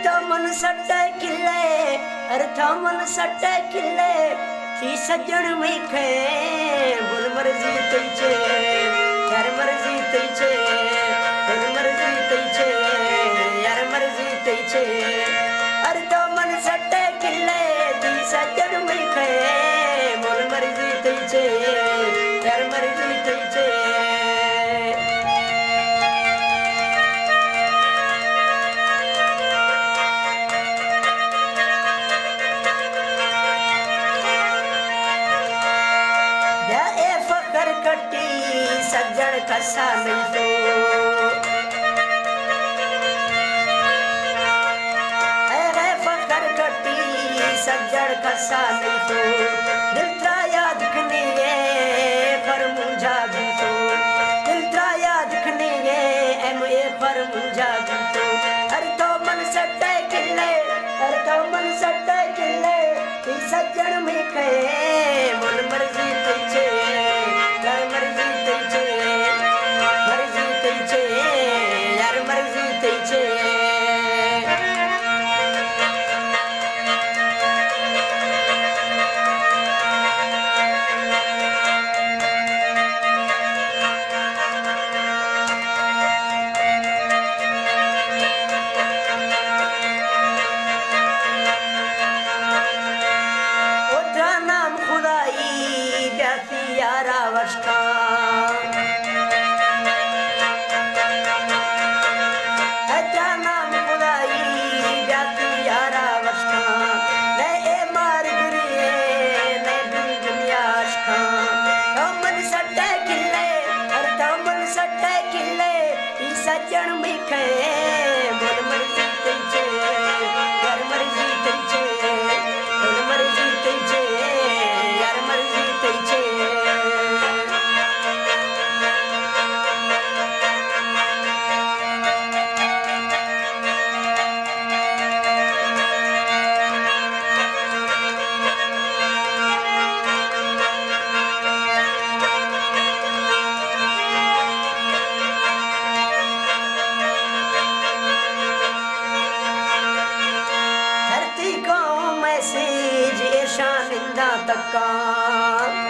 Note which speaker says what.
Speaker 1: मन सटे किले अर्था मन सटे किले थी सजन मीखे बोल मर्जी तई छे यार मर्जी तई छे बोल मर्जी तई छे यार मर्जी तई छे अर्था मन सटे किले थी सजन मीखे बोल मर्जी तई छे यार मर्जी तई छे सज्जन कसा नहीं तो अरे फकर कटी सज्जन कसा नहीं तो दिल त्रा याद खनी है पर मुझा भी तो दिल त्रा याद खनी है एम ए पर मुझा भी तो अरे तो मन सटे किले अरे तो मन सटे किले सज्जन में कहे मन मर्जी तई छे यार मर्जी तई छे मर्जी तई छे यार मर्जी तई छे सज्जन मीखे बोल मर्जी तई छे यार मर्जी तई छे बोल मर्जी तई छे यार मर्जी तई छे तका